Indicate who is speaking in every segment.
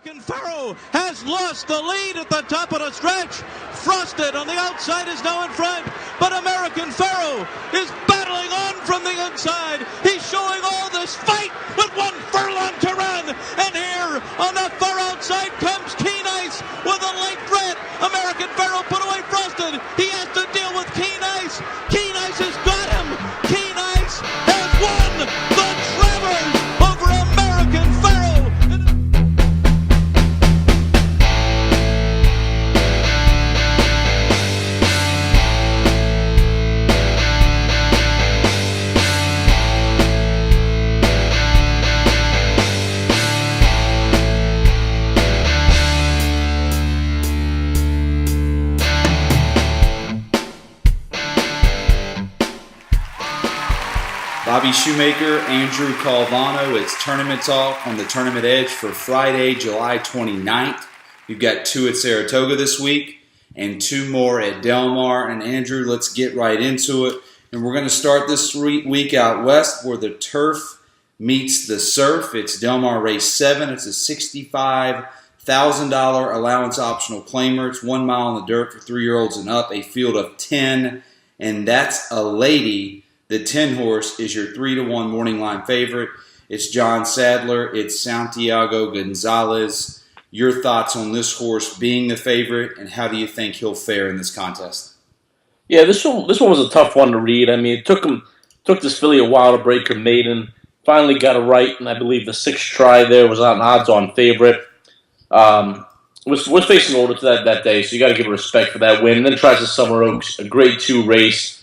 Speaker 1: American Pharoah has lost the lead at the top of the stretch. Frosted on the outside is now in front, but American Pharoah is battling on from the inside. He's showing all this fight with 1 furlong to run, and here on the far outside comes Keen Ice with a late threat. American Pharoah put away Frosted. He has to deal with Keen Ice. Keen Ice has got him. Keen Ice has won the Travers over American Pharoah.
Speaker 2: Bobby Shoemaker, Andrew Calvano. It's Tournament Talk on the Tournament Edge for Friday, July 29th. We've got 2 at Saratoga this week and 2 more at Del Mar. And Andrew, let's get right into it. And we're going to start this week out west where the turf meets the surf. It's Del Mar Race 7. It's a $65,000 allowance optional claimer. It's 1 mile in the dirt for 3-year-olds and up, a field of 10. And that's a lady. The 10 horse is your 3-1 morning line favorite. It's John Sadler. It's Santiago Gonzalez. Your thoughts on this horse being the favorite, and how do you think he'll fare in this contest?
Speaker 3: Yeah, this one was a tough one to read. I mean, it took this filly a while to break her maiden. Finally got it right, and I believe the 6th try there was an odds-on favorite. Was facing order to that day, so you got to give her respect for that win. And then tries the Summer Oaks, a Grade 2 race.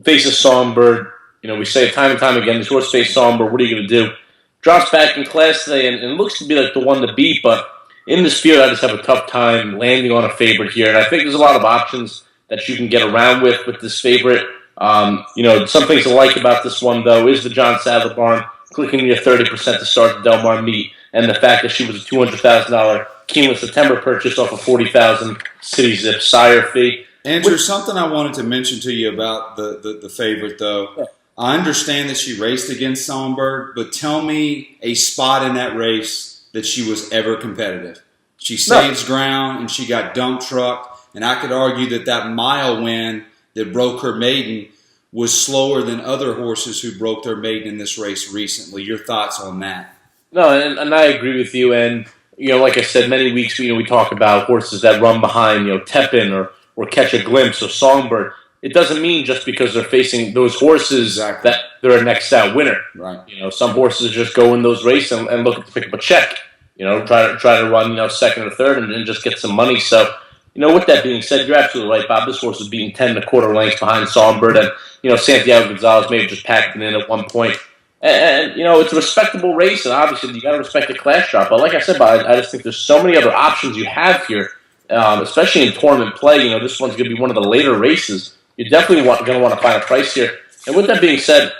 Speaker 3: Faces Songbird. You know, we say it time and time again, this horse faced Songbird, what are you going to do? Drops back in class today and looks to be like the one to beat, but in this field I just have a tough time landing on a favorite here. And I think there's a lot of options that you can get around with this favorite. Some things to like about this one, though, is the John Sadler barn, clicking your 30% to start the Del Mar meet, and the fact that she was a $200,000 Keeneland September purchase off a $40,000 City Zip sire fee.
Speaker 2: Andrew, something I wanted to mention to you about the favorite, though. Yeah. I understand that she raced against Songbird, but tell me a spot in that race that she was ever competitive. She saves ground, and she got dump trucked, and I could argue that mile win that broke her maiden was slower than other horses who broke their maiden in this race recently. Your thoughts on that?
Speaker 3: No, and I agree with you. And, like I said, many weeks, we talk about horses that run behind, Tepin or Catch a Glimpse or Songbird. It doesn't mean just because they're facing those horses that they're a next out winner.
Speaker 2: Right.
Speaker 3: Some horses just go in those races and look to pick up a check. Try to run, second or third and just get some money. So, with that being said, you're absolutely right, Bob. This horse was beaten 10 1/4 lengths behind Songbird, and Santiago Gonzalez may have just packed it in at one point. And it's a respectable race, and obviously you got to respect the class drop. But like I said, Bob, I just think there's so many other options you have here, especially in tournament play. This one's going to be one of the later races. You're definitely going to want to find a price here. And with that being said,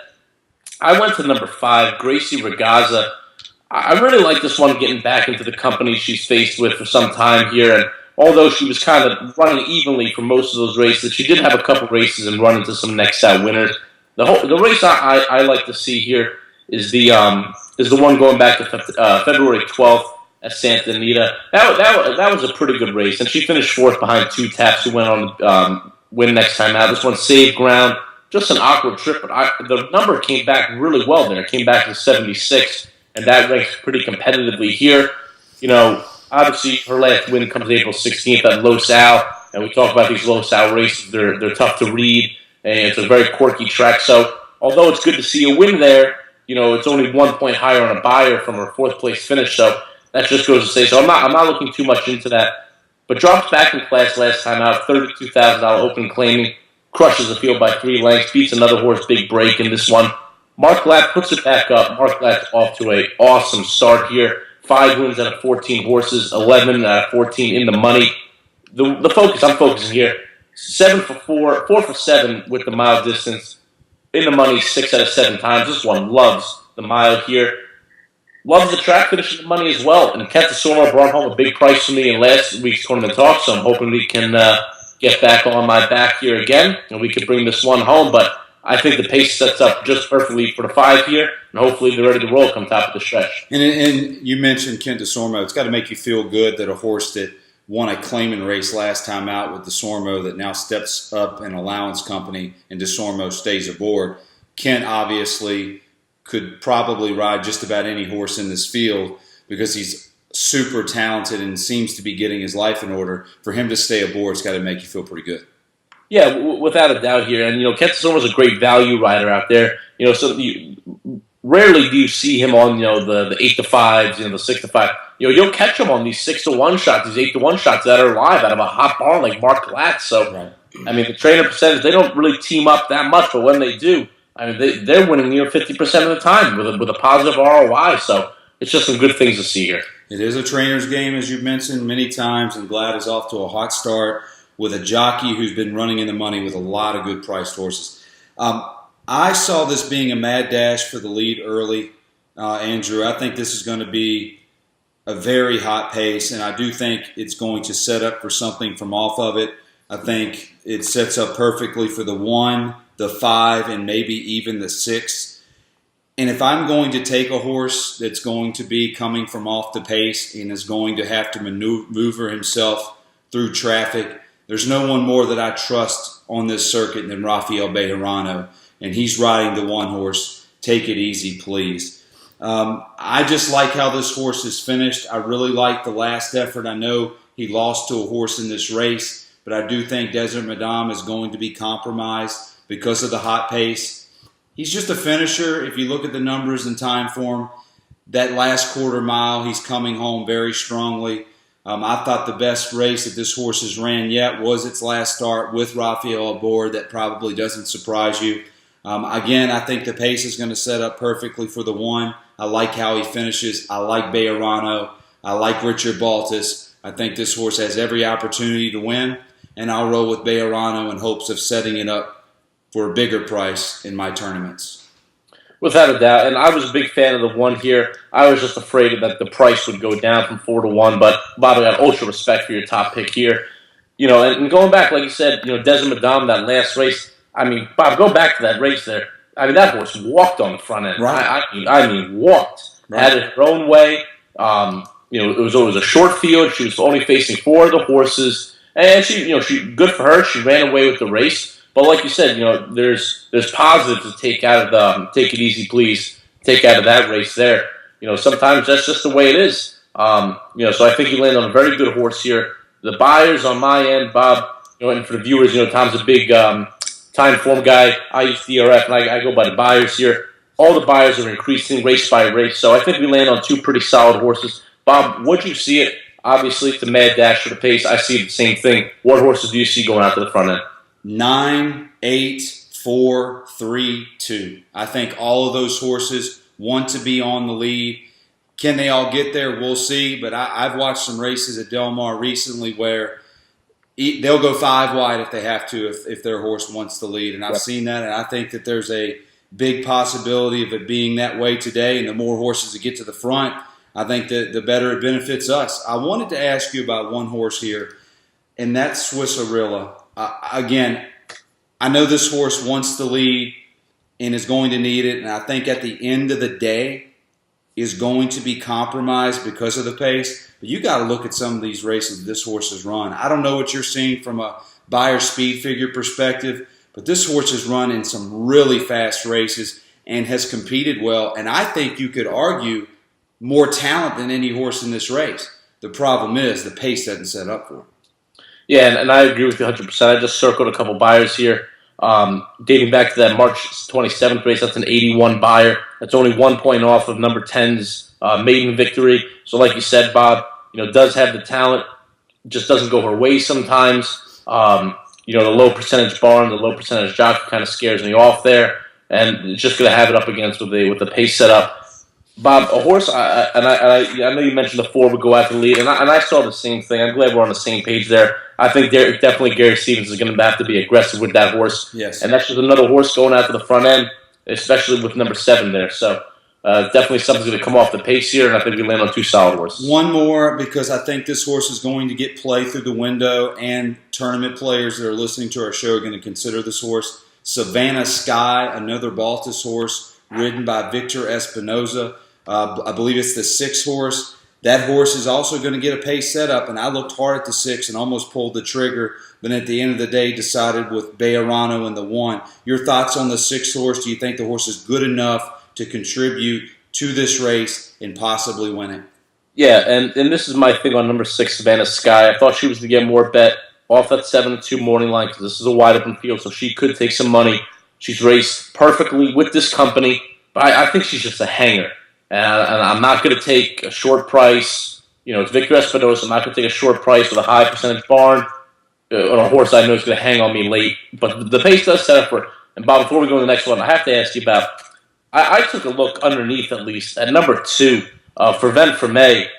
Speaker 3: I went to number 5, Gracie Ragazza. I really like this one getting back into the company she's faced with for some time here. And although she was kind of running evenly for most of those races, she did have a couple races and run into some next out winners. The race I like to see here is the one going back to February 12th at Santa Anita. That was a pretty good race, and she finished 4th behind 2 Taps, who went on win next time out. This one saved ground. Just an awkward trip, but the number came back really well there. It came back to 76, and that ranks pretty competitively here. Obviously, her last win comes April 16th at Los Al, and we talk about these Los Al races. They're tough to read, and it's a very quirky track. So, although it's good to see a win there, it's only 1 point higher on a buyer from her 4th place finish. So that just goes to say. So I'm not looking too much into that. But drops back in class last time out, $32,000 open claiming, crushes the field by 3 lengths, beats another horse, Big Break in this one. Mark Lapp puts it back up. Mark Lapp's off to an awesome start here. 5 wins out of 14 horses, 11 out of 14 in the money. The focus, I'm focusing here, 7 for 4, 4 for 7 with the mile distance. In the money 6 out of 7 times. This one loves the mile here. Loves the track finish in the money as well. And Kent Sormo brought home a big price for me in last week's tournament talk, so I'm hoping we can get back on my back here again, and we can bring this one home. But I think the pace sets up just perfectly for the 5 here, and hopefully they're ready to roll come top of the stretch.
Speaker 2: And you mentioned Kent DeSormo. It's got to make you feel good that a horse that won a claiming race last time out with DeSormo that now steps up an allowance company and DeSormo stays aboard. Kent obviously could probably ride just about any horse in this field because he's super talented and seems to be getting his life in order. For him to stay aboard, it's got to make you feel pretty good.
Speaker 3: Yeah, without a doubt here. And, Kent DeSormo is a great value rider out there. So rarely do you see him on, the 8-5s, the 6-5. You'll catch him on these 6-1 shots, these 8-1 shots that are live out of a hot barn like Mark Glatz. So, right. I mean, the trainer percentage, they don't really team up that much, but when they do, I mean, they're winning 50% of the time with a positive ROI. So it's just some good things to see here.
Speaker 2: It is a trainer's game, as you've mentioned many times, and Glad is off to a hot start with a jockey who's been running in the money with a lot of good priced horses. I saw this being a mad dash for the lead early, Andrew. I think this is going to be a very hot pace, and I do think it's going to set up for something from off of it. I think it sets up perfectly for the 1, the 5, and maybe even the 6. And if I'm going to take a horse that's going to be coming from off the pace and is going to have to maneuver himself through traffic, there's no one more that I trust on this circuit than Rafael Bejarano. And he's riding the 1 horse, Take It Easy, Please. I just like how this horse is finished. I really like the last effort. I know he lost to a horse in this race, but I do think Desert Madame is going to be compromised because of the hot pace. He's just a finisher. If you look at the numbers and time form, that last quarter mile, he's coming home very strongly. I thought the best race that this horse has ran yet was its last start with Rafael aboard. That probably doesn't surprise you. Again, I think the pace is going to set up perfectly for the 1. I like how he finishes. I like Bejarano. I like Richard Baltas. I think this horse has every opportunity to win, and I'll roll with Bejarano in hopes of setting it up for a bigger price in my tournaments.
Speaker 3: Without a doubt, and I was a big fan of the 1 here. I was just afraid that the price would go down from 4-1, but Bob, I got ultra respect for your top pick here. And going back, like you said, Desert Madame, that last race, I mean, Bob, go back to that race there. I mean, that horse walked on the front end.
Speaker 2: Right.
Speaker 3: I mean, walked. Right. Had it her own way. It was always a short field. She was only facing 4 of the horses, and she good for her. She ran away with the race. But like you said, there's positives to take out of the Take It Easy, Please. Take out of that race there. Sometimes that's just the way it is. So I think you land on a very good horse here. The buyers on my end, Bob, and for the viewers, Tom's a big time form guy. I use DRF, and I go by the buyers here. All the buyers are increasing race by race, so I think we land on 2 pretty solid horses. Bob, what'd you see it? Obviously, it's a mad dash for the pace. I see the same thing. What horses do you see going out to the front end?
Speaker 2: 9, 8, 4, 3, 2. I think all of those horses want to be on the lead. Can they all get there? We'll see, but I've watched some races at Del Mar recently where they'll go 5 wide if they have to, if their horse wants the lead. And I've seen that, and I think that there's a big possibility of it being that way today. And the more horses that get to the front, I think that the better it benefits us. I wanted to ask you about 1 horse here, and that's Swissarilla. Again, I know this horse wants the lead and is going to need it, and I think at the end of the day is going to be compromised because of the pace. But you got to look at some of these races this horse has run. I don't know what you're seeing from a buyer speed figure perspective, but this horse has run in some really fast races and has competed well. And I think you could argue more talent than any horse in this race. The problem is the pace doesn't set up for it.
Speaker 3: Yeah, and I agree with you 100%. I just circled a couple buyers here. Dating back to that March 27th race, that's an 81 buyer. That's only 1 point off of number 10's maiden victory. So like you said, Bob, does have the talent, just doesn't go her way sometimes. The low percentage barn, the low percentage jockey kind of scares me off there, and it's just going to have it up against with the pace setup. Bob, a horse, I know you mentioned the 4 would go after the lead, and I saw the same thing. I'm glad we're on the same page there. I think definitely Gary Stevens is going to have to be aggressive with that horse.
Speaker 2: Yes.
Speaker 3: And that's just another horse going after the front end, especially with number 7 there. So definitely something's going to come off the pace here, and I think we land on 2 solid horses.
Speaker 2: 1 more, because I think this horse is going to get play through the window, and tournament players that are listening to our show are going to consider this horse. Savannah Sky, another Baltus horse, ridden by Victor Espinoza. I believe it's the 6 horse. That horse is also going to get a pace setup, and I looked hard at the 6 and almost pulled the trigger, but at the end of the day decided with Bejarano in the 1. Your thoughts on the 6 horse? Do you think the horse is good enough to contribute to this race and possibly win it?
Speaker 3: Yeah, and this is my thing on number 6, Savannah Sky. I thought she was to get more bet off that 7-2 morning line because this is a wide open field, so she could take some money. She's raced perfectly with this company, but I think she's just a hanger. And I'm not going to take a short price. It's Victor Espinosa. I'm not going to take a short price with a high percentage barn on a horse I know is going to hang on me late. But the pace does set up for it. And Bob, before we go to the next one, I have to ask you about, I took a look underneath at least at number 2, Fervent for May.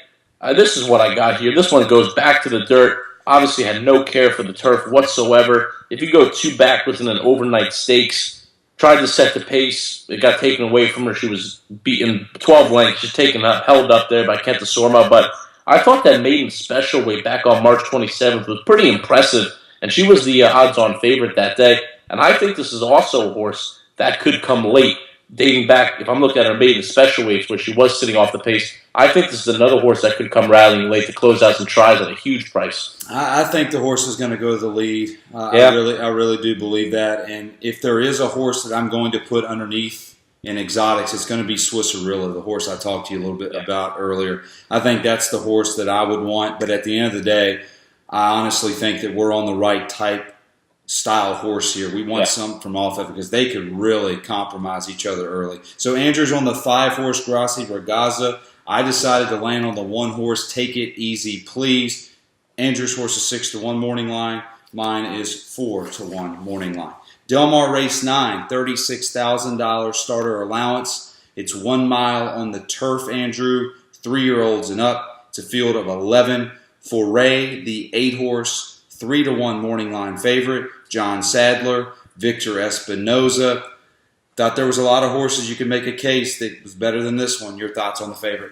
Speaker 3: This is what I got here. This one goes back to the dirt. Obviously had no care for the turf whatsoever. If you go 2 backwards in an overnight stakes, tried to set the pace. It got taken away from her. She was beaten 12 lengths. She's held up there by Kenta Sorma. But I thought that maiden special way back on March 27th was pretty impressive. And she was the odds-on favorite that day. And I think this is also a horse that could come late, dating back, if I'm looking at her maiden special weights where she was sitting off the pace, I think this is another horse that could come rallying late to close out some tries at a huge price.
Speaker 2: I think the horse is going to go to the lead.
Speaker 3: Yeah.
Speaker 2: I really do believe that. And if there is a horse that I'm going to put underneath in exotics, it's going to be Swisserilla, the horse I talked to you a little bit about earlier. I think that's the horse that I would want. But at the end of the day, I honestly think that we're on the right style horse here. We want something from off of it because they could really compromise each other early. So Andrew's on the 5 horse Grassi Vergazza. I decided to land on the 1 horse, Take It Easy Please. Andrew's horse is 6-1 morning line. Mine is 4-1 morning line. Del Mar Race 9, $36,000 starter allowance. It's 1 mile on the turf, Andrew. 3-year-olds and up. It's a field of 11. Foray, the 8 horse, 3-1 morning line favorite. John Sadler, Victor Espinoza. Thought there was a lot of horses you could make a case that was better than this one. Your thoughts on the favorite?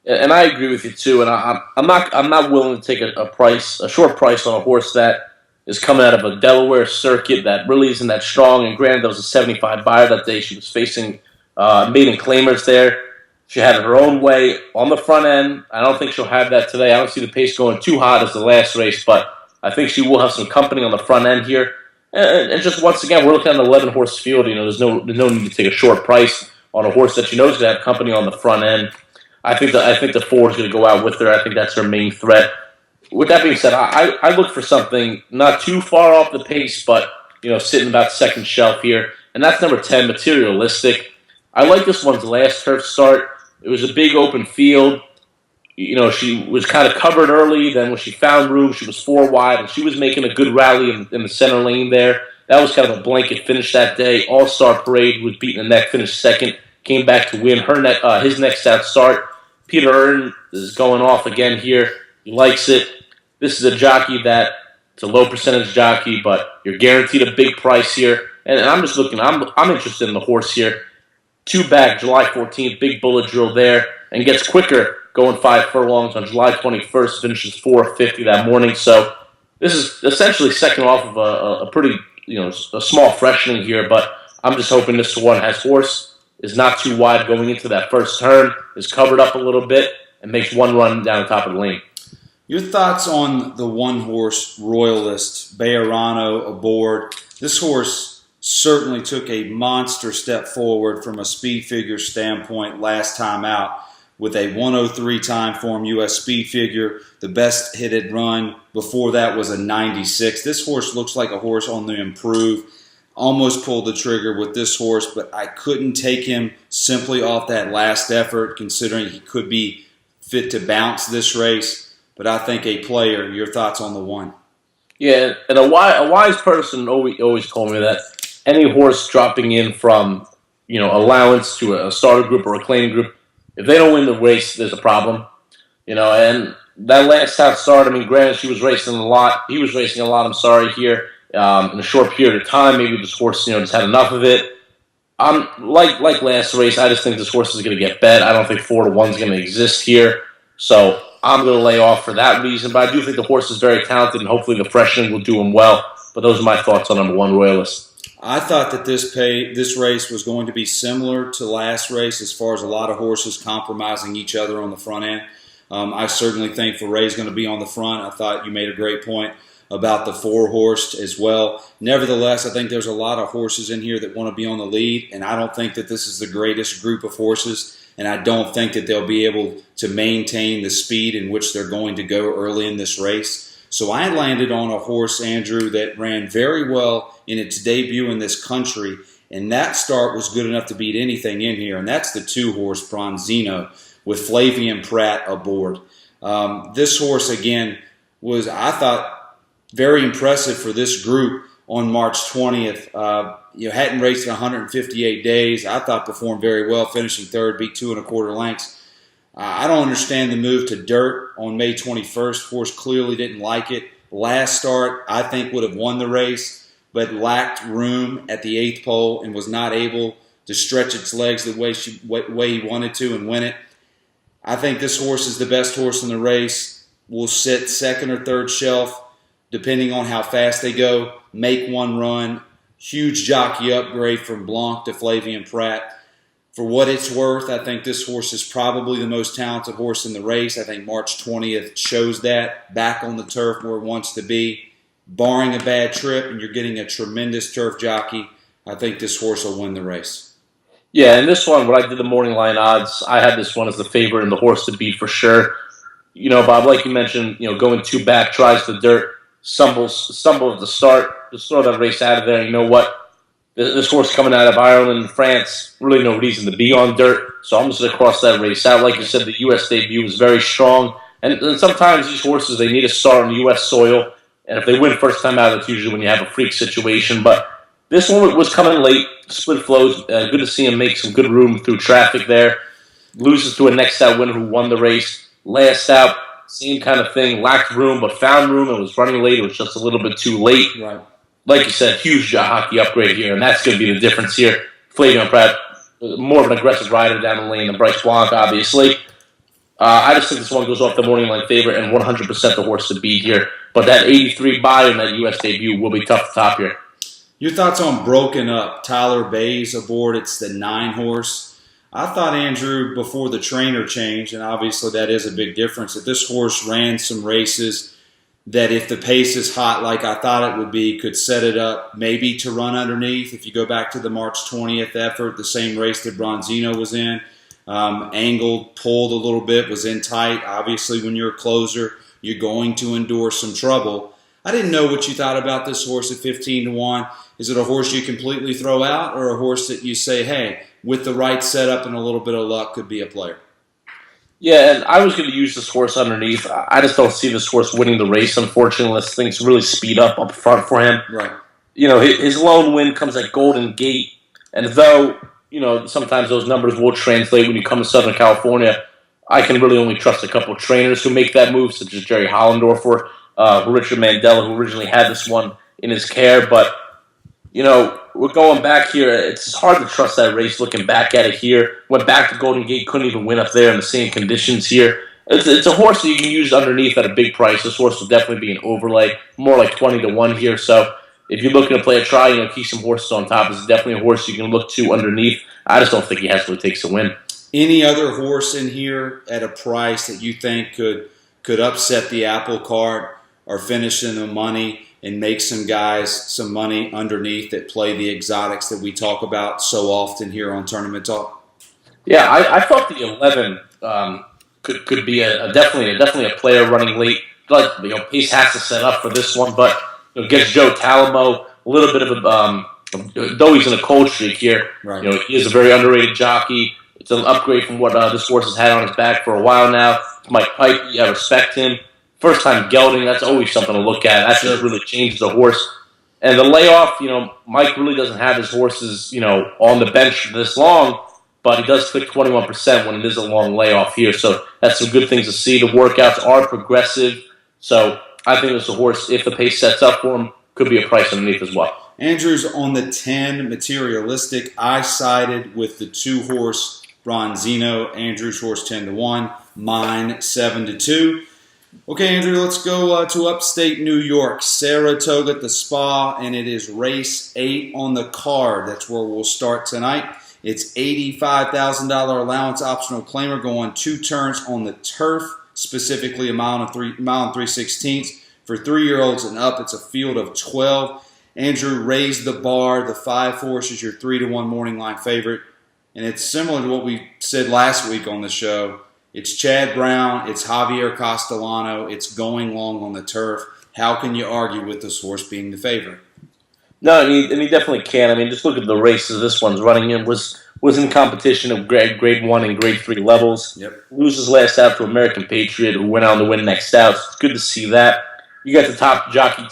Speaker 3: And I agree with you too. And I'm not willing to take a short price on a horse that is coming out of a Delaware circuit that really isn't that strong. And granted, there was a 75 buyer that day. She was facing maiden claimers there. She had her own way on the front end. I don't think she'll have that today. I don't see the pace going too hot as the last race, but I think she will have some company on the front end here. And just once again, we're looking at an 11-horse field. There's no need to take a short price on a horse that you know is going to have company on the front end. I think the 4 is going to go out with her. I think that's her main threat. With that being said, I look for something not too far off the pace, but sitting about second shelf here, and that's number 10, Materialistic. I like this one's last turf start. It was a big open field. She was kind of covered early. Then when she found room, she was 4 wide, and she was making a good rally in the center lane there. That was kind of a blanket finish that day. All-Star Parade was beaten the neck, finished second, came back to win his next out start. Peter Earn is going off again here. He likes it. This is a jockey it's a low percentage jockey, but you're guaranteed a big price here. And I'm just looking. I'm interested in the horse here. 2 back, July 14th, big bullet drill there, and gets quicker. Going 5 furlongs on July 21st, finishes 4:50 that morning. So this is essentially second off of a pretty, a small freshening here. But I'm just hoping this one has horse, is not too wide going into that first turn, is covered up a little bit, and makes one run down the top of the lane.
Speaker 2: Your thoughts on the 1 horse Royalist, Bejarano aboard. This horse certainly took a monster step forward from a speed figure standpoint last time out. With a 103 time form U.S. speed figure. The best hitted run before that was a 96. This horse looks like a horse on the improve. Almost pulled the trigger with this horse, but I couldn't take him simply off that last effort, considering he could be fit to bounce this race. But I think a player. Your thoughts on the 1?
Speaker 3: Yeah, and a wise person always told me that any horse dropping in from allowance to a starter group or a claiming group, if they don't win the race, there's a problem. And that last half start, granted, she was racing a lot. He was racing a lot, here, in a short period of time. Maybe this horse, just had enough of it. Like last race, I just think this horse is going to get bet. I don't think 4-1 is going to exist here. So I'm going to lay off for that reason. But I do think the horse is very talented, and hopefully the freshening will do him well. But those are my thoughts on number 1, Royalist.
Speaker 2: I thought that this race was going to be similar to last race as far as a lot of horses compromising each other on the front end. I certainly think Foray's going to be on the front. I thought you made a great point about the 4-horse as well. Nevertheless, I think there's a lot of horses in here that want to be on the lead, and I don't think that this is the greatest group of horses, and I don't think that they'll be able to maintain the speed in which they're going to go early in this race. So I landed on a horse, Andrew, that ran very well in its debut in this country, and that start was good enough to beat anything in here, and that's the 2-horse Bronzino with Flavien Prat aboard. This horse, again, was, I thought, very impressive for this group on March 20th. Hadn't raced in 158 days. I thought performed very well, finishing third, beat 2 1/4 lengths. I don't understand the move to dirt on May 21st. Horse clearly didn't like it. Last start, I think, would have won the race, but lacked room at the 8th pole and was not able to stretch its legs the way he wanted to and win it. I think this horse is the best horse in the race. Will sit second or third shelf, depending on how fast they go, make one run. Huge jockey upgrade from Blanc to Flavien Prat. For what it's worth, I think this horse is probably the most talented horse in the race. I think March 20th shows that. Back on the turf where it wants to be. Barring a bad trip, and you're getting a tremendous turf jockey, I think this horse will win the race.
Speaker 3: Yeah, and this one, when I did the morning line odds, I had this one as the favorite and the horse to beat for sure. Bob, like you mentioned, going 2 back, tries the dirt, stumbles at the start, just throw that race out of there. You know what? This horse coming out of Ireland and France, really no reason to be on dirt, so I'm just going to cross that race out. Like you said, the U.S. debut was very strong, and sometimes these horses, they need to start on U.S. soil, and if they win first time out, it's usually when you have a freak situation, but this one was coming late, split flows, good to see him make some good room through traffic there, loses to a next out winner who won the race, last out, same kind of thing, lacked room, but found room and was running late, it was just a little bit too late.
Speaker 2: Right.
Speaker 3: Like you said, huge hockey upgrade here, and that's going to be the difference here. Flavien Prat, more of an aggressive rider down the lane than Bryce Blanc, obviously. I just think this one goes off the morning line favorite and 100% the horse to beat here. But that 83 buy in that U.S. debut will be tough to top here.
Speaker 2: Your thoughts on Broken Up? Tyler Bayes aboard. It's the 9-horse. I thought, Andrew, before the trainer changed, and obviously that is a big difference, that this horse ran some races that if the pace is hot like I thought it would be, could set it up maybe to run underneath. If you go back to the March 20th effort, the same race that Bronzino was in, angled, pulled a little bit, was in tight. Obviously, when you're a closer, you're going to endure some trouble. I didn't know what you thought about this horse at 15-1. Is it a horse you completely throw out, or a horse that you say, hey, with the right setup and a little bit of luck, could be a player?
Speaker 3: Yeah, and I was going to use this horse underneath. I just don't see this horse winning the race, unfortunately, unless things really speed up front for him.
Speaker 2: Right.
Speaker 3: His lone win comes at Golden Gate, and though, sometimes those numbers will translate when you come to Southern California, I can really only trust a couple of trainers who make that move, such as Jerry Hollendorfer, Richard Mandela, who originally had this one in his care, but we're going back here. It's hard to trust that race looking back at it here. Went back to Golden Gate, couldn't even win up there in the same conditions here. It's a horse that you can use underneath at a big price. This horse will definitely be an overlay, more like 20-1 here. So if you're looking to play a try, keep some horses on top. It's definitely a horse you can look to underneath. I just don't think he has what it takes to win.
Speaker 2: Any other horse in here at a price that you think could upset the apple cart or finish in the money and make some guys some money underneath that play the exotics that we talk about so often here on Tournament Talk?
Speaker 3: Yeah, I thought the 11 could be definitely a player running late. Like Pace has to set up for this one, but gets Joe Talamo a little bit of a though he's in a cold streak here.
Speaker 2: Right.
Speaker 3: He is a very underrated jockey. It's an upgrade from what this horse has had on his back for a while now. Mike Pipe, I respect him. First time gelding, that's always something to look at. That just really changes the horse. And the layoff, Mike really doesn't have his horses, on the bench this long, but he does click 21% when it is a long layoff here. So that's some good things to see. The workouts are progressive. So I think it's a horse, if the pace sets up for him, could be a price underneath as well.
Speaker 2: Andrew's on the 10 materialistic. I sided with the 2-horse Bronzino. Andrew's horse 10-1. Mine 7-2. Okay, Andrew, let's go to upstate New York, Saratoga at the Spa, and it is race 8 on the card. That's where we'll start tonight. It's $85,000 allowance optional claimer going 2 turns on the turf, specifically a mile and 3/16. For 3-year-olds and up, it's a field of 12. Andrew raised the bar. The 5 horse is your 3-1 morning line favorite. And it's similar to what we said last week on the show. It's Chad Brown. It's Javier Castellano. It's going long on the turf. How can you argue with this horse being the favorite?
Speaker 3: No, and he definitely can. I mean, just look at the races this one's running in. Was in competition of grade 1 and grade 3 levels.
Speaker 2: Yep.
Speaker 3: Loses last out to American Patriot, who went on to win next out. It's good to see that. You got the top jockey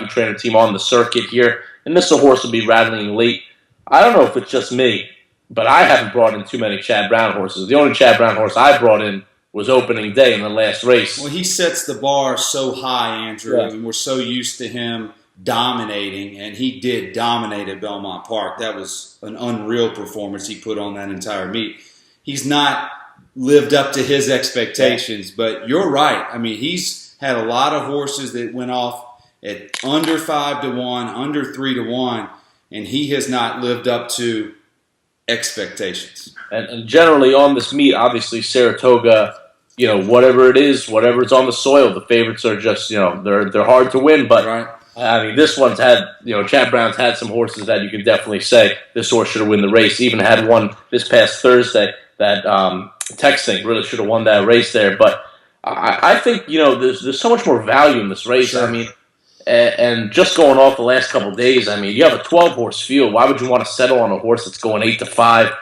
Speaker 3: trainer team on the circuit here, and this horse will be rattling late. I don't know if it's just me, but I haven't brought in too many Chad Brown horses. The only Chad Brown horse I brought in was opening day in the last race.
Speaker 2: Well, he sets the bar so high, Andrew, and we're so used to him dominating, and he did dominate at Belmont Park. That was an unreal performance he put on that entire meet. He's not lived up to his expectations, but you're right. I mean, he's had a lot of horses that went off at under 5-1, under 3-1, and he has not lived up to expectations.
Speaker 3: And generally on this meet, obviously Saratoga, whatever it is, whatever's on the soil, the favorites are just, they're hard to win. But
Speaker 2: right.
Speaker 3: I mean, this one's had, Chad Brown's had some horses that you can definitely say this horse should have won the race. Even had one this past Thursday that Texting really should have won that race there. But I think, there's so much more value in this race.
Speaker 2: Sure.
Speaker 3: I mean, and just going off the last couple of days, I mean, you have a 12-horse field. Why would you want to settle on a horse that's going 8-5? It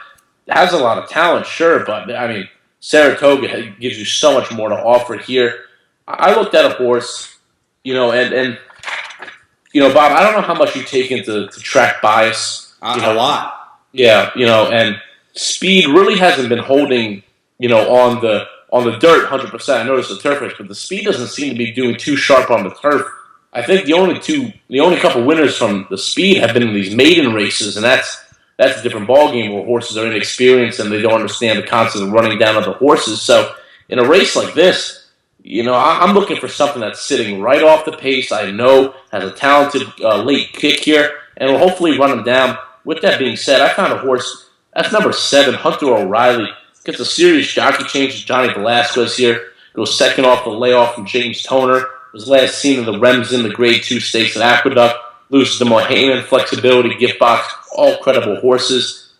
Speaker 3: has a lot of talent, sure, but, I mean, Saratoga gives you so much more to offer here. I looked at a horse, and Bob, I don't know how much you take into track bias.
Speaker 2: A lot.
Speaker 3: Yeah, and speed really hasn't been holding, on the dirt 100%. I noticed the turf race, but the speed doesn't seem to be doing too sharp on the turf. I think the only couple winners from the speed have been in these maiden races, and that's a different ballgame where horses are inexperienced and they don't understand the concept of running down other horses. So in a race like this, I'm looking for something that's sitting right off the pace. I know has a talented late kick here, and will hopefully run him down. With that being said, I found a horse that's number 7, Hunter O'Reilly. Gets a serious jockey change to Johnny Velasquez here. Goes second off the layoff from James Toner. Was last seen in the Remsen, the Grade 2 stakes at Aqueduct. Loses to Mohaymen, Flexibility, Gift Box, all credible horses.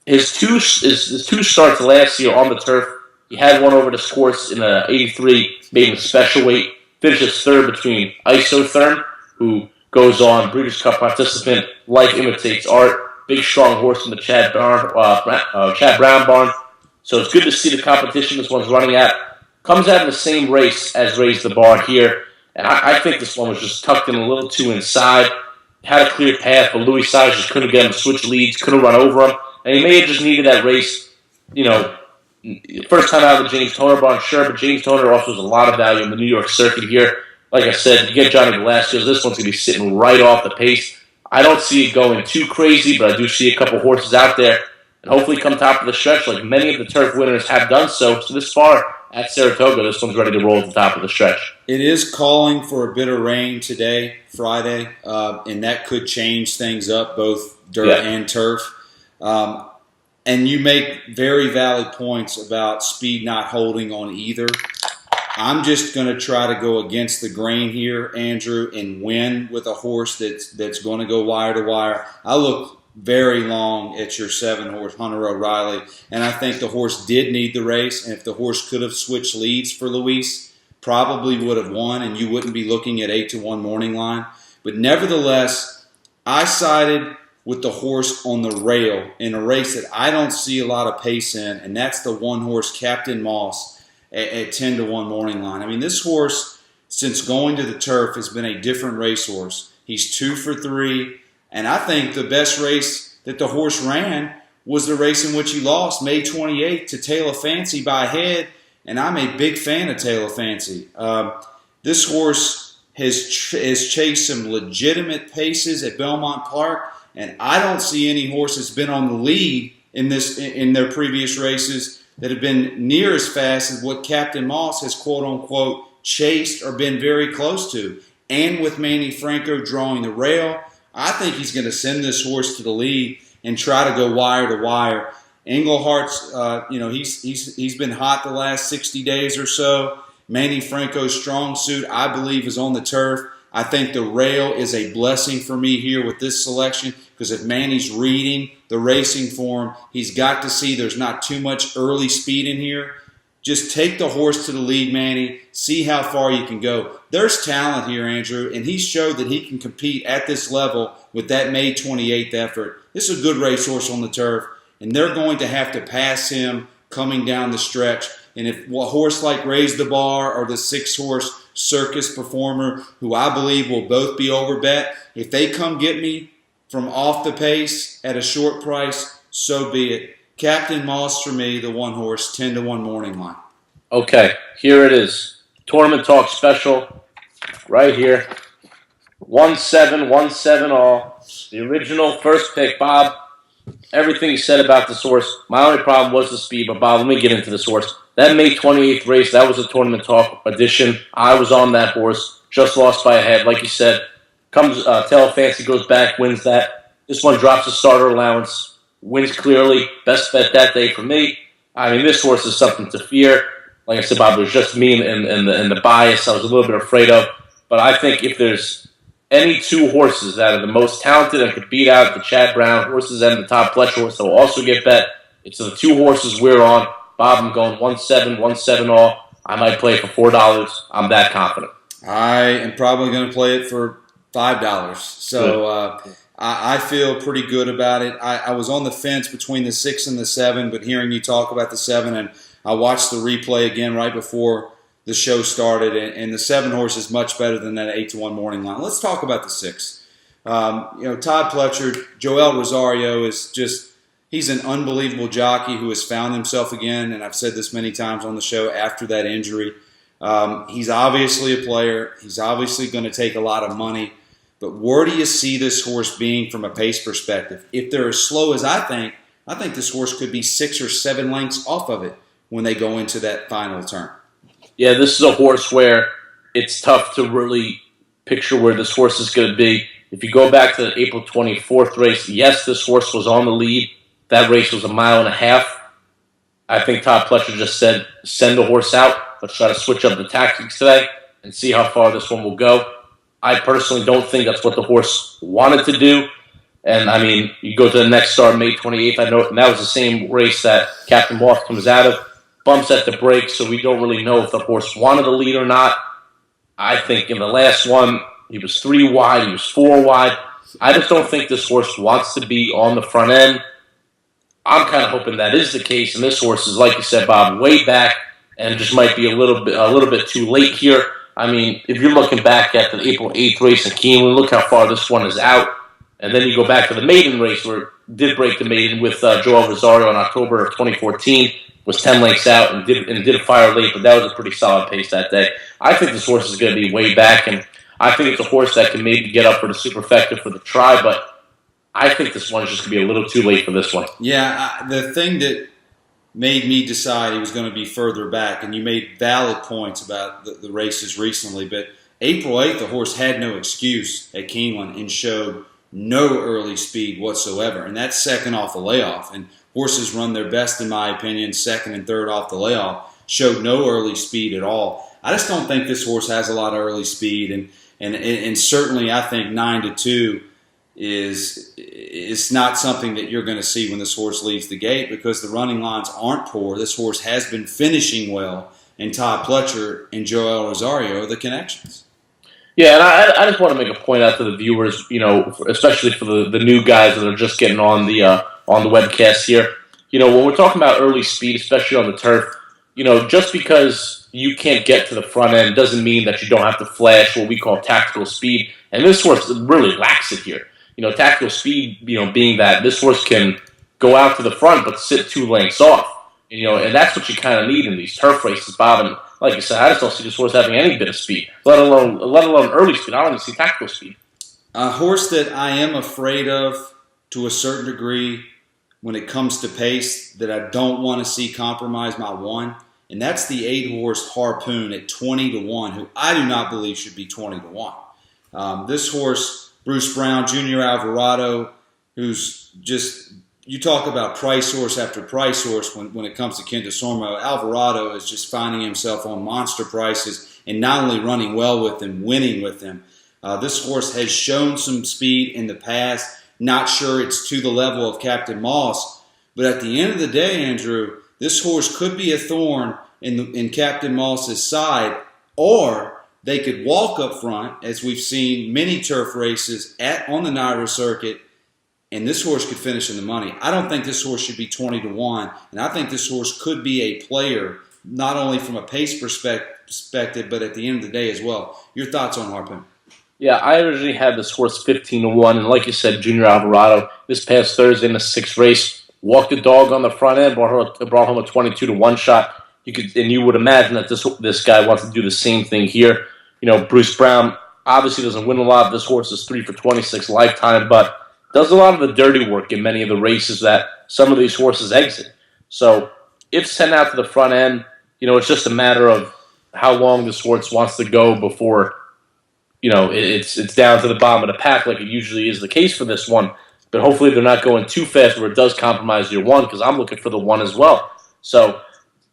Speaker 3: His two starts last year on the turf. He had one over this course in a 83 maiden special weight. Finishes third between Isotherm, who goes on Breeders' Cup participant. Life Imitates Art. Big strong horse in the Chad Brown barn. So it's good to see the competition this one's running at. Comes out in the same race as Raise the Bar here. And I think this one was just tucked in a little too inside. Had a clear path, but Louis Sage just couldn't get him to switch leads, couldn't run over him. And he may have just needed that race, first time out of the James Toner barn, sure, but James Toner offers a lot of value in the New York circuit here. Like I said, you get Johnny Velasquez, this one's going to be sitting right off the pace. I don't see it going too crazy, but I do see a couple horses out there. And hopefully come top of the stretch like many of the turf winners have done so this far at Saratoga. This one's ready to roll at the top of the stretch.
Speaker 2: It is calling for a bit of rain today, Friday, and that could change things up, both dirt and turf. And you make very valid points about speed not holding on either. I'm just going to try to go against the grain here, Andrew, and win with a horse that's going to go wire to wire. I look very long at your 7-horse Hunter O'Reilly, and I think the horse did need the race, and if the horse could have switched leads for Luis, probably would have won, and you wouldn't be looking at 8-1 morning line. But nevertheless, I sided with the horse on the rail in a race that I don't see a lot of pace in, and that's the 1-horse Captain Moss at 10-1 morning line. I mean, this horse, since going to the turf, has been a different racehorse. He's 2 for 3. And I think the best race that the horse ran was the race in which he lost, May 28th, to Tale of Fancy by head. And I'm a big fan of Tale of Fancy. This horse has chased some legitimate paces at Belmont Park, and I don't see any horse that's been on the lead in their previous races that have been near as fast as what Captain Moss has quote-unquote chased or been very close to. And with Manny Franco drawing the rail, I think he's going to send this horse to the lead and try to go wire to wire. Englehart's, he's been hot the last 60 days or so. Manny Franco's strong suit, I believe, is on the turf. I think the rail is a blessing for me here with this selection because if Manny's reading the racing form, he's got to see there's not too much early speed in here. Just take the horse to the lead, Manny. See how far you can go. There's talent here, Andrew, and he showed that he can compete at this level with that May 28th effort. This is a good racehorse on the turf, and they're going to have to pass him coming down the stretch. And if a horse like Raise the Bar or the 6-horse Circus Performer, who I believe will both be overbet, if they come get me from off the pace at a short price, so be it. Captain Moss for me, the 1 horse, 10-1 morning line.
Speaker 3: Okay, here it is. Tournament Talk special right here. 1-7 all. The original first pick, Bob. Everything he said about this horse. My only problem was the speed, but Bob, let me get into this horse. That May 28th race, that was a Tournament Talk edition. I was on that horse, just lost by a head. Like you said, comes Tail Fancy, goes back, wins that. This one drops the starter allowance, wins clearly. Best bet that day for me. I mean, this horse is something to fear. Like I said, Bob, it was just me and the bias I was a little bit afraid of. But I think if there's any 2 horses that are the most talented and could beat out the Chad Brown horses and the Todd Pletcher horse that will also get bet, it's the 2 horses we're on. Bob, I'm going 1-7 all. I might play it for $4. I'm that confident.
Speaker 2: I am probably going to play it for $5. So I feel pretty good about it. I was on the fence between the 6 and the 7, but hearing you talk about the 7, and I watched the replay again right before the show started, and the 7 horse is much better than that 8-1 morning line. Let's talk about the 6. Todd Pletcher, Joel Rosario is just, he's an unbelievable jockey who has found himself again, and I've said this many times on the show after that injury. He's obviously a player. He's obviously going to take a lot of money. But where do you see this horse being from a pace perspective? If they're as slow as I think this horse could be 6 or 7 lengths off of it when they go into that final turn.
Speaker 3: Yeah, this is a horse where it's tough to really picture where this horse is going to be. If you go back to the April 24th race, yes, this horse was on the lead. That race was 1.5 miles. I think Todd Pletcher just said, send the horse out. Let's try to switch up the tactics today and see how far this one will go. I personally don't think that's what the horse wanted to do. And, I mean, you go to the next start, May 28th, I know, and that was the same race that Captain Moss comes out of. Bumps at the break, so we don't really know if the horse wanted the lead or not. I think in the last one, he was 3 wide, he was 4 wide. I just don't think this horse wants to be on the front end. I'm kind of hoping that is the case, and this horse is, like you said, Bob, way back, and just might be a little bit too late here. I mean, if you're looking back at the April 8th race in Keeneland, look how far this one is out. And then you go back to the maiden race where it did break the maiden with Joel Rosario in October of 2014. Was 10 lengths out and did a fire late, but that was a pretty solid pace that day. I think this horse is going to be way back, and I think it's a horse that can maybe get up for the superfecta for the try, but I think this one is just going to be a little too late for this one.
Speaker 2: Yeah, the thing that made me decide he was going to be further back, and you made valid points about the races recently, but April 8th, the horse had no excuse at Keeneland and showed no early speed whatsoever, and that's second off the layoff. And horses run their best, in my opinion, second and third off the layoff, showed no early speed at all. I just don't think this horse has a lot of early speed, and certainly I think 9-2 is not something that you're going to see when this horse leaves the gate because the running lines aren't poor. This horse has been finishing well, and Todd Pletcher and Joel Rosario are the connections.
Speaker 3: Yeah, and I just want to make a point out to the viewers, especially for the new guys that are just getting on the webcast here. When we're talking about early speed, especially on the turf, just because you can't get to the front end doesn't mean that you don't have to flash what we call tactical speed. And this horse really lacks it here. Tactical speed, being that this horse can go out to the front but sit 2 lengths off. And that's what you kind of need in these turf races, Bob. And like you said, I just don't see this horse having any bit of speed, let alone early speed. I don't even see tactical speed.
Speaker 2: A horse that I am afraid of to a certain degree, when it comes to pace that I don't want to see compromise my one, and that's the 8-horse Harpoon at 20-1, who I do not believe should be 20-1. This horse, Bruce Brown, Junior Alvarado, who's just, you talk about price horse after price horse when it comes to Ken DeSormo. Alvarado is just finding himself on monster prices and not only running well with them, winning with them. This horse has shown some speed in the past. Not sure it's to the level of Captain Moss, but at the end of the day, Andrew, this horse could be a thorn in Captain Moss's side, or they could walk up front, as we've seen many turf races on the NYRA circuit, and this horse could finish in the money. I don't think this horse should be 20-1, and I think this horse could be a player, not only from a pace perspective, but at the end of the day as well. Your thoughts on Harpoon?
Speaker 3: Yeah, I originally had this horse 15-1, and like you said, Junior Alvarado, this past Thursday in the 6th race, walked the dog on the front end, brought home a 22-1 shot. You would imagine that this guy wants to do the same thing here. Bruce Brown obviously doesn't win a lot. This horse is 3 for 26 lifetime, but does a lot of the dirty work in many of the races that some of these horses exit. So if sent out to the front end, it's just a matter of how long this horse wants to go before it's down to the bottom of the pack like it usually is the case for this one. But hopefully they're not going too fast where it does compromise your one, because I'm looking for the one as well. So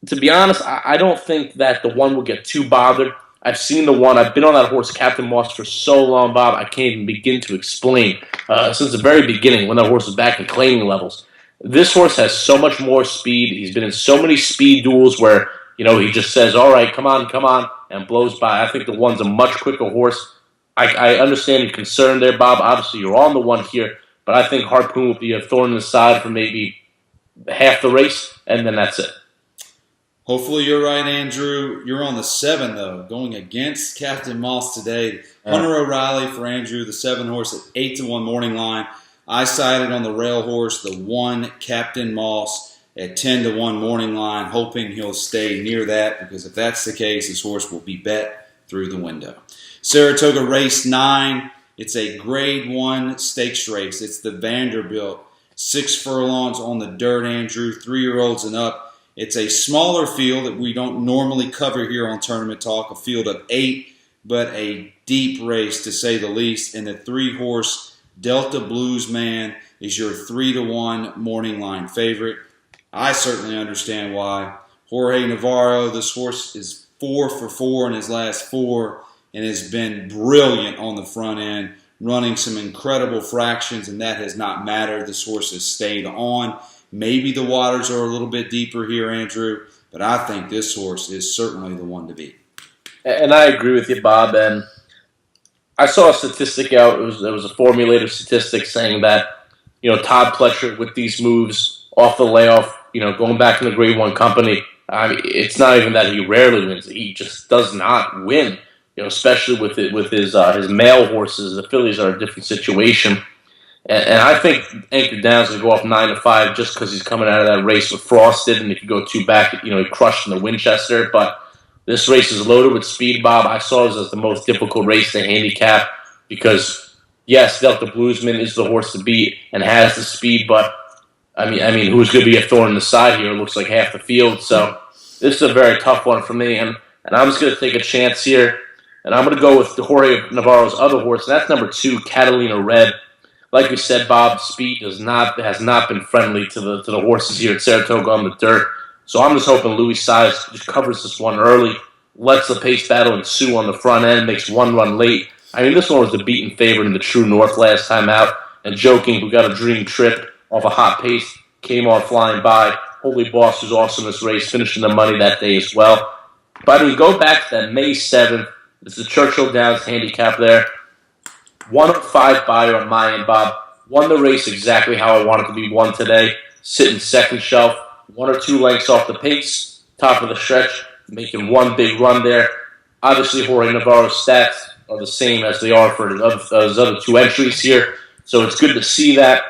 Speaker 3: to be honest, I don't think that the one will get too bothered. I've seen the one. I've been on that horse, Captain Moss, for so long, Bob, I can't even begin to explain. Since the very beginning, when that horse was back in claiming levels. This horse has so much more speed. He's been in so many speed duels where, he just says, all right, come on, and blows by. I think the one's a much quicker horse. I understand your concern there, Bob. Obviously, you're on the one here, but I think Harpoon will be a thorn in the side for maybe half the race, and then that's it.
Speaker 2: Hopefully you're right, Andrew. You're on the 7, though, going against Captain Moss today. Hunter O'Reilly for Andrew, the 7 horse at 8-1 morning line. I sided on the rail horse, the 1 Captain Moss at 10-1 morning line, hoping he'll stay near that, because if that's the case, this horse will be bet through the window. Saratoga race 9. It's a grade 1 stakes race. It's the Vanderbilt. 6 furlongs on the dirt, Andrew, 3-year-olds and up. It's a smaller field that we don't normally cover here on Tournament Talk, a field of 8, but a deep race to say the least. And the 3-horse Delta Blues Man is your 3-1 morning line favorite. I certainly understand why. Jorge Navarro, this horse is 4 for 4 in his last 4 and has been brilliant on the front end, running some incredible fractions, and that has not mattered. This horse has stayed on. Maybe the waters are a little bit deeper here, Andrew, but I think this horse is certainly the one to beat.
Speaker 3: And I agree with you, Bob. And I saw a statistic out. There was a formulated statistic saying that, Todd Pletcher with these moves off the layoff, going back in the Grade 1 company, it's not even that he rarely wins. He just does not win, especially with his male horses. The fillies are a different situation. And I think Anchor Downs will go off 9-5 just because he's coming out of that race with Frosted, and if you go 2 back, he crushed in the Winchester. But this race is loaded with speed, Bob. I saw this as the most difficult race to handicap because, yes, Delta Bluesman is the horse to beat and has the speed, but I mean, who's going to be a thorn in the side here? It looks like half the field. So this is a very tough one for me, and I'm just going to take a chance here, and I'm going to go with Jorge Navarro's other horse, and that's number 2, Catalina Red. Like we said, Bob, speed has not been friendly to the horses here at Saratoga on the dirt. So I'm just hoping Louis Size just covers this one early, lets the pace battle ensue on the front end, makes one run late. I mean, this one was the beaten favorite in the True North last time out, and Joking, who got a dream trip off a hot pace, came on flying by. Holy Boss was awesome this race, finishing the money that day as well. But I mean, go back to that May 7th. This is the Churchill Downs handicap there. 105 buyer on my end, Bob. Won the race exactly how I wanted to be won today. Sitting second shelf, 1 or 2 lengths off the pace, top of the stretch, making one big run there. Obviously, Jorge Navarro's stats are the same as they are for his other 2 entries here. So it's good to see that.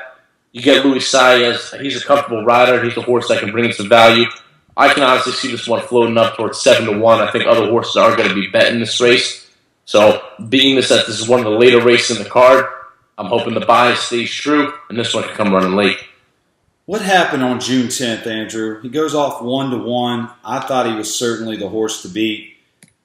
Speaker 3: You get Louis Saez. He's a comfortable rider. He's a horse that can bring in some value. I can honestly see this one floating up towards 7-1. I think other horses are going to be betting this race. So, being this is one of the later races in the card, I'm hoping the bias stays true, and this one can come running late.
Speaker 2: What happened on June 10th, Andrew? He goes off 1-1. I thought he was certainly the horse to beat.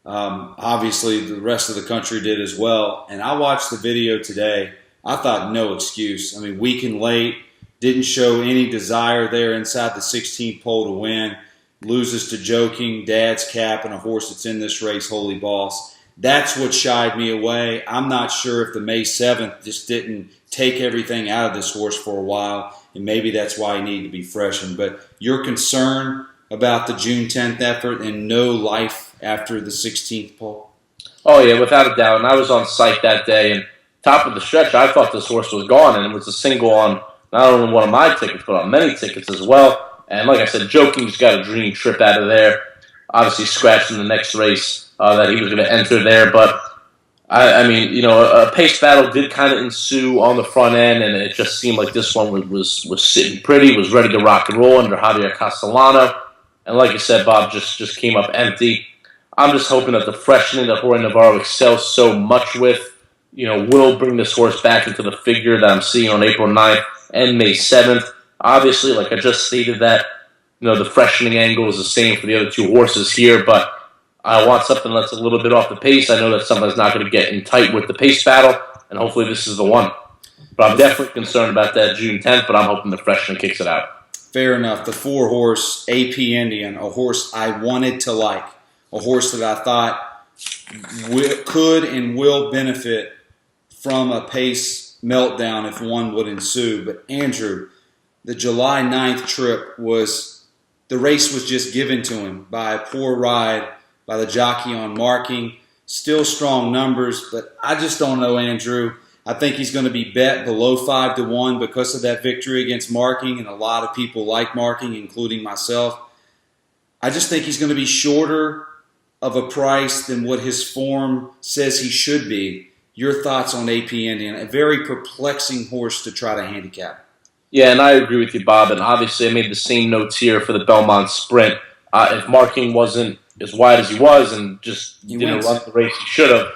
Speaker 2: Obviously, the rest of the country did as well. And I watched the video today. I thought no excuse. I mean, weak and late, didn't show any desire there inside the 16th pole to win. Loses to Joking, Dad's Cap, and a horse that's in this race, Holy Boss. That's what shied me away. I'm not sure if the May 7th just didn't take everything out of this horse for a while, and maybe that's why he needed to be freshened. But your concern about the June 10th effort and no life after the 16th pole?
Speaker 3: Oh, yeah, without a doubt. And I was on site that day, and top of the stretch, I thought this horse was gone, and it was a single on not only one of my tickets, but on many tickets as well. And like I said, Joking's got a dream trip out of there. Obviously scratched in the next race that he was going to enter there. But, I mean, you know, a pace battle did kind of ensue on the front end, and it just seemed like this one was sitting pretty, was ready to rock and roll under Javier Castellano. And like you said, Bob, just came up empty. I'm just hoping that the freshening that Jorge Navarro excels so much with, you know, will bring this horse back into the figure that I'm seeing on April 9th and May 7th. Obviously, like I just stated that, you know, the freshening angle is the same for the other two horses here, but I want something that's a little bit off the pace. I know that something's not going to get in tight with the pace battle, and hopefully this is the one. But I'm definitely concerned about that June 10th, but I'm hoping the freshening kicks it out.
Speaker 2: Fair enough. The 4-horse AP Indian, a horse I wanted to like, a horse that I thought could and will benefit from a pace meltdown if one would ensue. But Andrew, the July 9th trip the race was just given to him by a poor ride by the jockey on marking. Still strong numbers, but I just don't know, Andrew. I think he's going to be bet below 5-1 because of that victory against marking, and a lot of people like marking, including myself. I just think he's going to be shorter of a price than what his form says he should be. Your thoughts on AP Indian, a very perplexing horse to try to handicap.
Speaker 3: Yeah, and I agree with you, Bob, and obviously I made the same notes here for the Belmont Sprint. If marking wasn't as wide as he was and just didn't run the race he should have,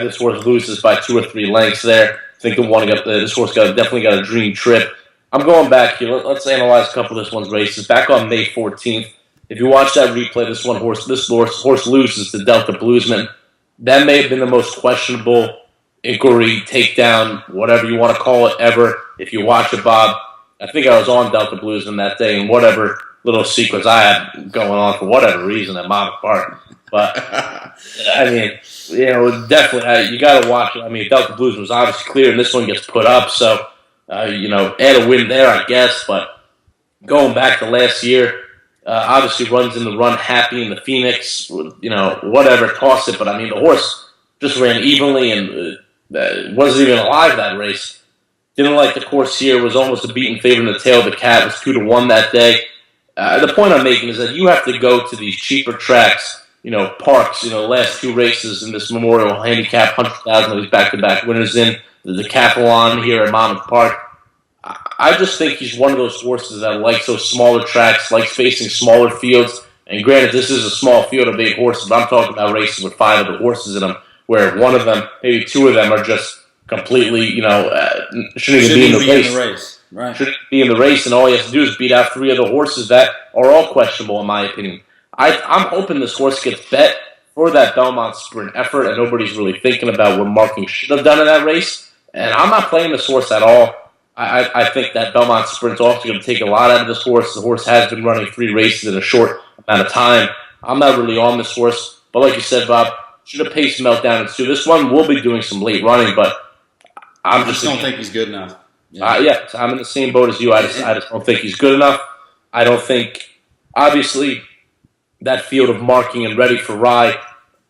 Speaker 3: this horse loses by 2 or 3 lengths there. I think this horse definitely got a dream trip. I'm going back here. Let's analyze a couple of this one's races. Back on May 14th, if you watch that replay, this horse loses to Delta Bluesman. That may have been the most questionable inquiry, takedown, whatever you want to call it, ever. If you watch it, Bob, I think I was on Delta Bluesman that day, and whatever little sequence I had going on for whatever reason at Monmouth Park. But, I mean, you know, definitely, you got to watch it. I mean, Delta Bluesman was obviously clear, and this one gets put up, so, you know, add a win there, I guess. But going back to last year, obviously runs in the run happy in the Phoenix, you know, whatever, toss it. But, I mean, the horse just ran evenly and wasn't even alive that race. Didn't like the course here, was almost a beaten favorite in the tail of the cat, was 2-1 that day. The point I'm making is that you have to go to these cheaper tracks, you know, Parks, you know, last 2 races in this Memorial Handicap, 100,000 of these back-to-back winners in, the Decathlon here at Monmouth Park. I just think he's one of those horses that likes those smaller tracks, likes facing smaller fields. And granted, this is a small field of 8 horses, but I'm talking about races with 5 of the horses in them, where one of them, maybe 2 of them are just completely, you know, shouldn't even be in the race.
Speaker 2: Right.
Speaker 3: Shouldn't be in the race, and all he has to do is beat out 3 other horses that are all questionable, in my opinion. I'm hoping this horse gets bet for that Belmont Sprint effort, and nobody's really thinking about what marking should have done in that race. And I'm not playing this horse at all. I think that Belmont Sprint's also going to take a lot out of this horse. The horse has been running 3 races in a short amount of time. I'm not really on this horse, but like you said, Bob, should have paced meltdown ensue. This one will be doing some late running, but
Speaker 2: I just don't think he's good enough.
Speaker 3: Yeah, I'm in the same boat as you. I just don't think he's good enough. I don't think, obviously, that field of marking and ready for ride,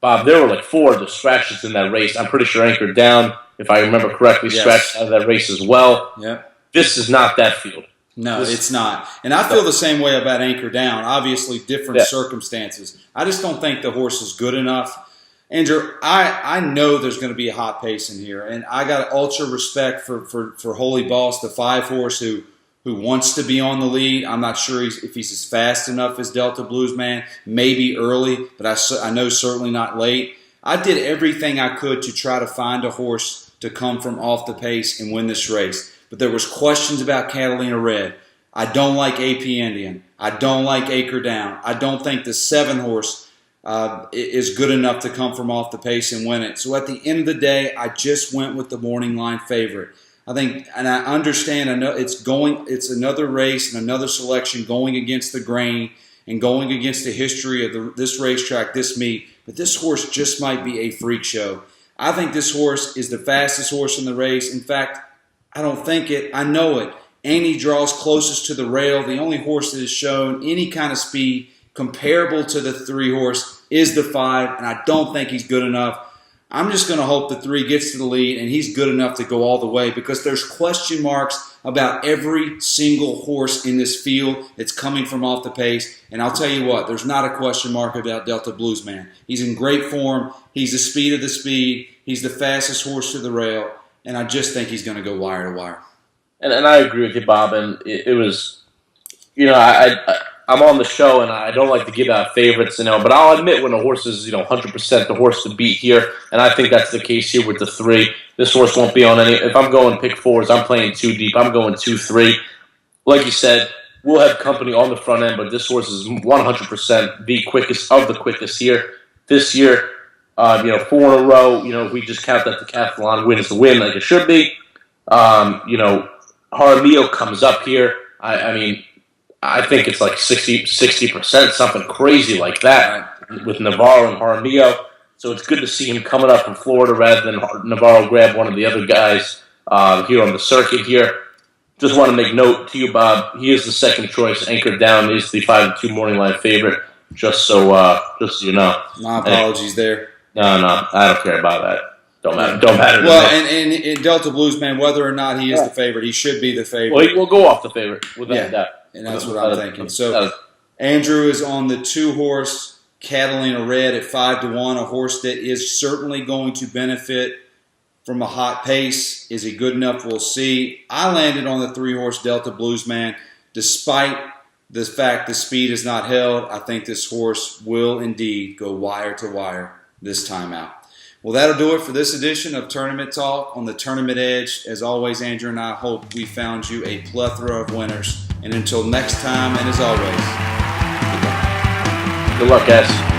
Speaker 3: Bob, there were like 4 distractions in that race. I'm pretty sure Anchored Down, if I remember correctly, scratched out of that race as well.
Speaker 2: Yeah.
Speaker 3: This is not that field.
Speaker 2: No, it's not. And I feel the same way about Anchor Down. Obviously, different circumstances. I just don't think the horse is good enough. Andrew, I know there's going to be a hot pace in here, and I got ultra respect for Holy Boss, the 5-horse who wants to be on the lead. I'm not sure if he's as fast enough as Delta Bluesman, maybe early, but I know certainly not late. I did everything I could to try to find a horse to come from off the pace and win this race. But there was questions about Catalina Red. I don't like AP Indian. I don't like Acre Down. I don't think the 7-horse is good enough to come from off the pace and win it. So at the end of the day, I just went with the morning line favorite. I think, and I understand, I know it's another race and another selection going against the grain and going against the history of this racetrack, this meet. But this horse just might be a freak show. I think this horse is the fastest horse in the race. In fact, I don't think it. I know it. And he draws closest to the rail. The only horse that has shown any kind of speed comparable to the 3-horse is the 5, and I don't think he's good enough. I'm just going to hope the 3 gets to the lead and he's good enough to go all the way, because there's question marks about every single horse in this field that's coming from off the pace. And I'll tell you what, there's not a question mark about Delta Bluesman. He's in great form. He's the speed of the speed. He's the fastest horse to the rail. And I just think he's going to go wire to wire.
Speaker 3: And I agree with you, Bob. And it was, I'm on the show, and I don't like to give out favorites, but I'll admit when a horse is, 100% the horse to beat here, and I think that's the case here with the 3. This horse won't be on any. If I'm going pick 4s, I'm playing 2 deep. I'm going 2-3. Like you said, we'll have company on the front end, but this horse is 100% the quickest of the quickest here. This year, 4 in a row, if we just count that the decathlon win is the win like it should be. Jaramillo comes up here. I think it's like 60%, something crazy like that with Navarro and Jaramillo. So it's good to see him coming up from Florida rather than Navarro grab one of the other guys here on the circuit here. Just want to make note to you, Bob, he is the second choice. Anchor Down is the 5-2 morning line favorite, just so you know.
Speaker 2: My apologies there.
Speaker 3: No, I don't care about that. Don't matter.
Speaker 2: Well, and Delta Bluesman, whether or not he is the favorite, he should be the favorite.
Speaker 3: Well, we'll go off the favorite without a doubt.
Speaker 2: And that's what I'm thinking. So Andrew is on the 2-horse Catalina Red at 5-1, a horse that is certainly going to benefit from a hot pace. Is he good enough? We'll see. I landed on the 3-horse Delta Bluesman. Despite the fact the speed is not held, I think this horse will indeed go wire to wire this time out. Well, that'll do it for this edition of Tournament Talk on the Tournament Edge. As always, Andrew and I hope we found you a plethora of winners. And until next time, and as always,
Speaker 3: good luck, guys.